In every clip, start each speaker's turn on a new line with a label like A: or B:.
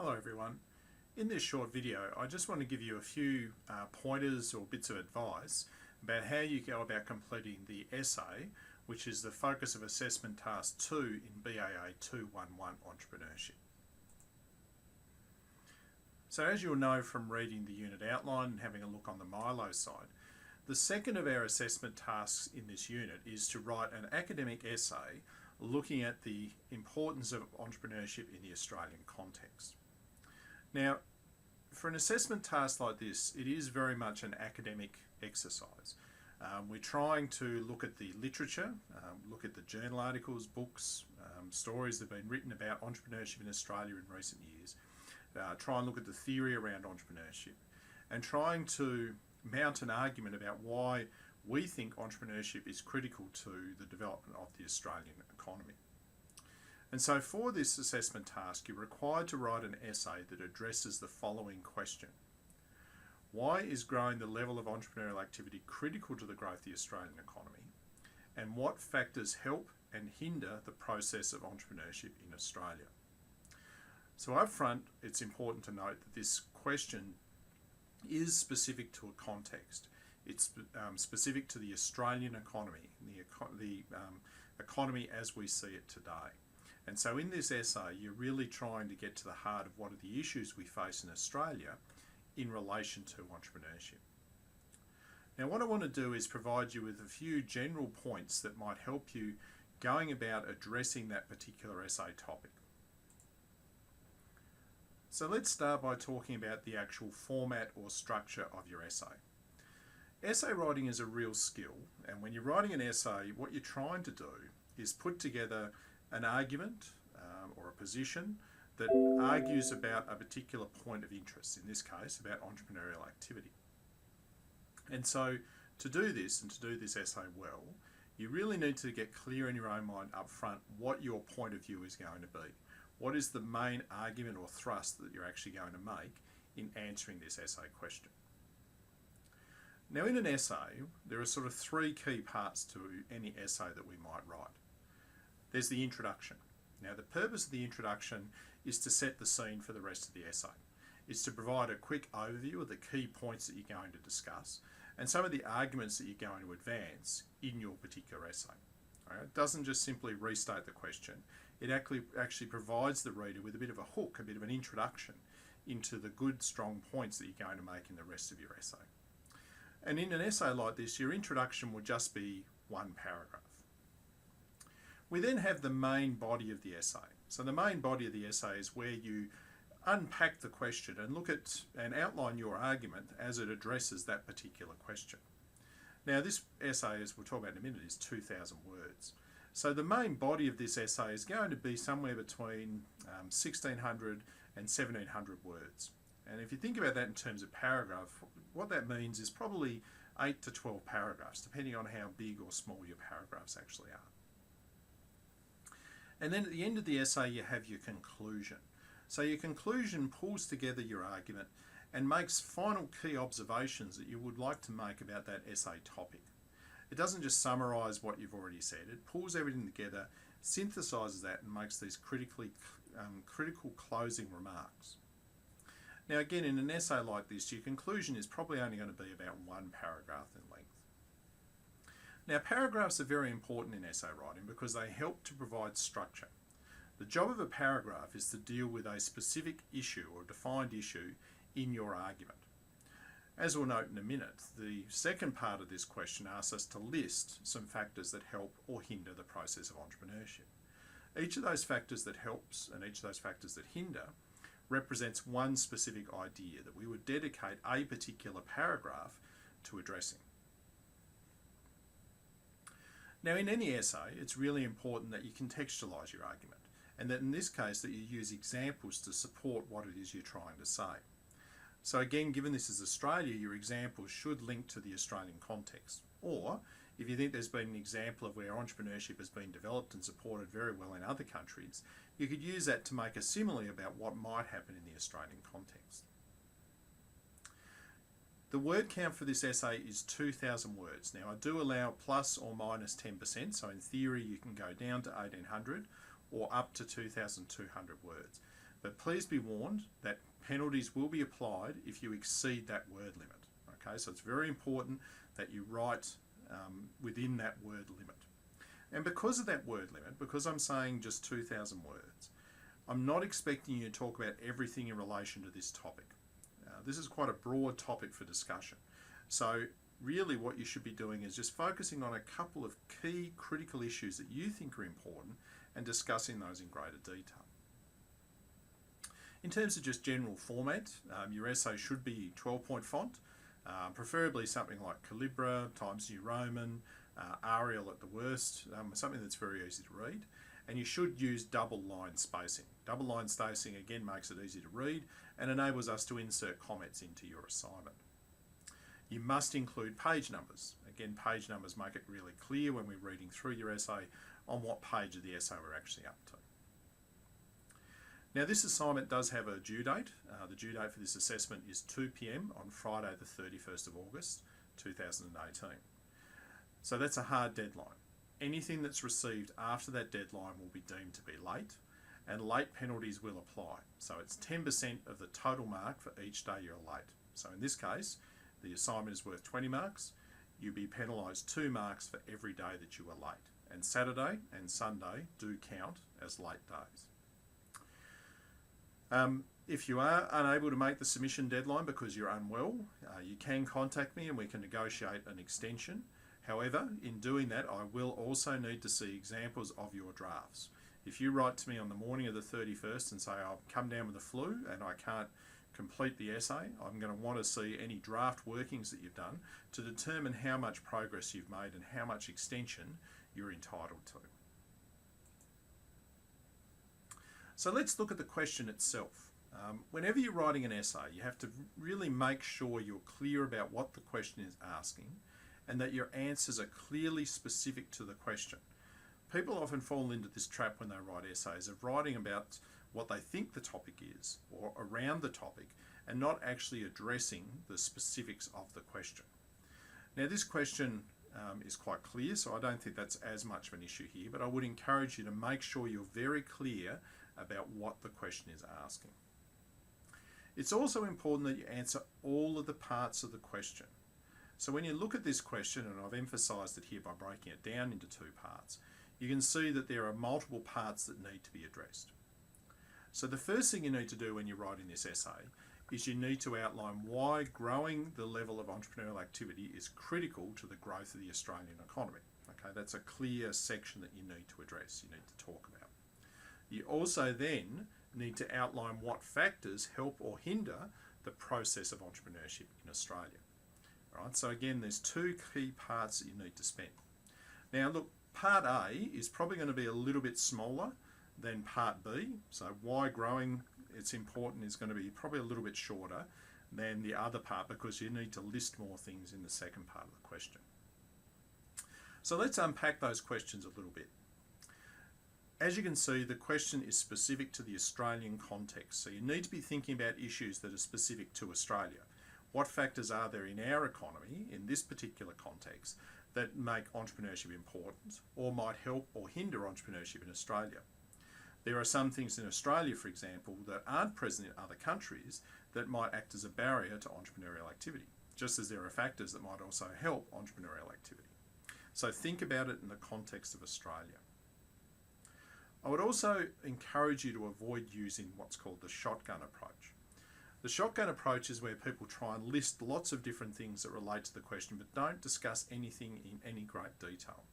A: Hello everyone. In this short video I just want to give you a few pointers or bits of advice about how you go about completing the essay, which is the focus of assessment task 2 in BAA 211 Entrepreneurship. So as you'll know from reading the unit outline and having a look on the Milo side, the second of our assessment tasks in this unit is to write an academic essay looking at the importance of entrepreneurship in the Australian context. Now, for an assessment task like this, it is very much an academic exercise. We're trying to look at the literature, look at the journal articles, books, stories that have been written about entrepreneurship in Australia in recent years, try and look at the theory around entrepreneurship, and trying to mount an argument about why we think entrepreneurship is critical to the development of the Australian economy. And so for this assessment task, you're required to write an essay that addresses the following question. Why is growing the level of entrepreneurial activity critical to the growth of the Australian economy? And what factors help and hinder the process of entrepreneurship in Australia? So up front, it's important to note that this question is specific to a context. It's specific to the Australian economy, the economy as we see it today. And so in this essay, you're really trying to get to the heart of what are the issues we face in Australia in relation to entrepreneurship. Now, what I want to do is provide you with a few general points that might help you going about addressing that particular essay topic. So let's start by talking about the actual format or structure of your essay. Essay writing is a real skill, and when you're writing an essay, what you're trying to do is put together an argument or a position that argues about a particular point of interest, in this case about entrepreneurial activity. And so to do this and to do this essay well, you really need to get clear in your own mind up front what your point of view is going to be. What is the main argument or thrust that you're actually going to make in answering this essay question? Now, in an essay, there are sort of three key parts to any essay that we might write. There's the introduction. Now, the purpose of the introduction is to set the scene for the rest of the essay. It's to provide a quick overview of the key points that you're going to discuss and some of the arguments that you're going to advance in your particular essay. Right? It doesn't just simply restate the question. It actually provides the reader with a bit of a hook, a bit of an introduction into the good, strong points that you're going to make in the rest of your essay. And in an essay like this, your introduction will just be one paragraph. We then have the main body of the essay. So the main body of the essay is where you unpack the question and look at and outline your argument as it addresses that particular question. Now, this essay, as we'll talk about in a minute, is 2,000 words. So the main body of this essay is going to be somewhere between 1,600 and 1,700 words. And if you think about that in terms of paragraph, what that means is probably 8 to 12 paragraphs, depending on how big or small your paragraphs actually are. And then at the end of the essay, you have your conclusion. So your conclusion pulls together your argument and makes final key observations that you would like to make about that essay topic. It doesn't just summarise what you've already said, it pulls everything together, synthesises that and makes these critical closing remarks. Now again, in an essay like this, your conclusion is probably only going to be about one paragraph in length. Now, paragraphs are very important in essay writing because they help to provide structure. The job of a paragraph is to deal with a specific issue or defined issue in your argument. As we'll note in a minute, the second part of this question asks us to list some factors that help or hinder the process of entrepreneurship. Each of those factors that helps and each of those factors that hinder represents one specific idea that we would dedicate a particular paragraph to addressing. Now, in any essay, it's really important that you contextualise your argument, and that in this case that you use examples to support what it is you're trying to say. So again, given this is Australia, your examples should link to the Australian context. Or, if you think there's been an example of where entrepreneurship has been developed and supported very well in other countries, you could use that to make a simile about what might happen in the Australian context. The word count for this essay is 2,000 words. Now, I do allow plus or minus 10%, so in theory you can go down to 1,800 or up to 2,200 words. But please be warned that penalties will be applied if you exceed that word limit. Okay, so it's very important that you write within that word limit. And because of that word limit, because I'm saying just 2,000 words, I'm not expecting you to talk about everything in relation to this topic. This is quite a broad topic for discussion. So really what you should be doing is just focusing on a couple of key critical issues that you think are important and discussing those in greater detail. In terms of just general format, your essay should be 12-point font, preferably something like Calibra, Times New Roman, Arial at the worst, something that's very easy to read. And you should use double line spacing. Double line spacing again makes it easy to read and enables us to insert comments into your assignment. You must include page numbers. Again, page numbers make it really clear when we're reading through your essay on what page of the essay we're actually up to. Now this assignment does have a due date. The due date for this assessment is 2 p.m. on Friday the 31st of August 2018. So that's a hard deadline. Anything that's received after that deadline will be deemed to be late, and late penalties will apply. So it's 10% of the total mark for each day you're late. So in this case, the assignment is worth 20 marks. You'll be penalised 2 marks for every day that you are late. And Saturday and Sunday do count as late days. If you are unable to make the submission deadline because you're unwell, you can contact me and we can negotiate an extension. However, in doing that, I will also need to see examples of your drafts. If you write to me on the morning of the 31st and say, I've come down with the flu and I can't complete the essay, I'm going to want to see any draft workings that you've done to determine how much progress you've made and how much extension you're entitled to. So let's look at the question itself. Whenever you're writing an essay, you have to really make sure you're clear about what the question is asking and that your answers are clearly specific to the question. People often fall into this trap when they write essays of writing about what they think the topic is or around the topic and not actually addressing the specifics of the question. Now this question is quite clear, so I don't think that's as much of an issue here, but I would encourage you to make sure you're very clear about what the question is asking. It's also important that you answer all of the parts of the question. So when you look at this question, and I've emphasised it here by breaking it down into 2 parts, you can see that there are multiple parts that need to be addressed. So the first thing you need to do when you're writing this essay is you need to outline why growing the level of entrepreneurial activity is critical to the growth of the Australian economy. Okay, that's a clear section that you need to address, you need to talk about. You also then need to outline what factors help or hinder the process of entrepreneurship in Australia. All right, so again, there's 2 key parts that you need to spend. Now look, part A is probably going to be a little bit smaller than part B. So why growing it's important is going to be probably a little bit shorter than the other part because you need to list more things in the second part of the question. So let's unpack those questions a little bit. As you can see, the question is specific to the Australian context. So you need to be thinking about issues that are specific to Australia. What factors are there in our economy, in this particular context, that make entrepreneurship important or might help or hinder entrepreneurship in Australia? There are some things in Australia, for example, that aren't present in other countries that might act as a barrier to entrepreneurial activity, just as there are factors that might also help entrepreneurial activity. So think about it in the context of Australia. I would also encourage you to avoid using what's called the shotgun approach. The shotgun approach is where people try and list lots of different things that relate to the question but don't discuss anything in any great detail.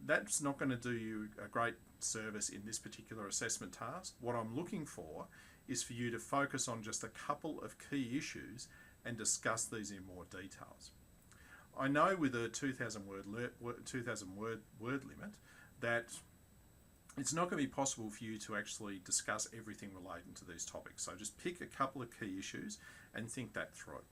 A: That's not going to do you a great service in this particular assessment task. What I'm looking for is for you to focus on just a couple of key issues and discuss these in more details. I know with a 2,000 word limit that it's not going to be possible for you to actually discuss everything relating to these topics. So just pick a couple of key issues and think that through.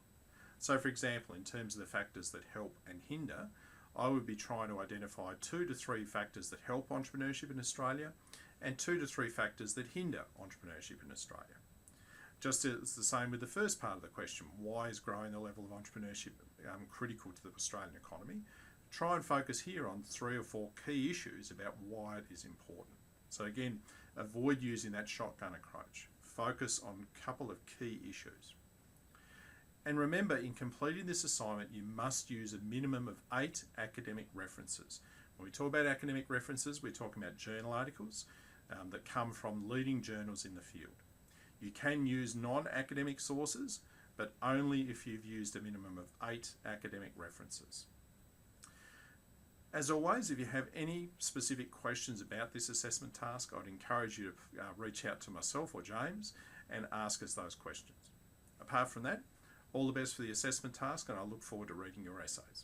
A: So for example, in terms of the factors that help and hinder, I would be trying to identify 2 to 3 factors that help entrepreneurship in Australia and 2 to 3 factors that hinder entrepreneurship in Australia. Just as the same with the first part of the question, why is growing the level of entrepreneurship critical to the Australian economy? Try and focus here on 3 or 4 key issues about why it is important. So again, avoid using that shotgun approach. Focus on a couple of key issues. And remember, in completing this assignment, you must use a minimum of 8 academic references. When we talk about academic references, we're talking about journal articles that come from leading journals in the field. You can use non-academic sources, but only if you've used a minimum of 8 academic references. As always, if you have any specific questions about this assessment task, I'd encourage you to reach out to myself or James and ask us those questions. Apart from that, all the best for the assessment task, and I look forward to reading your essays.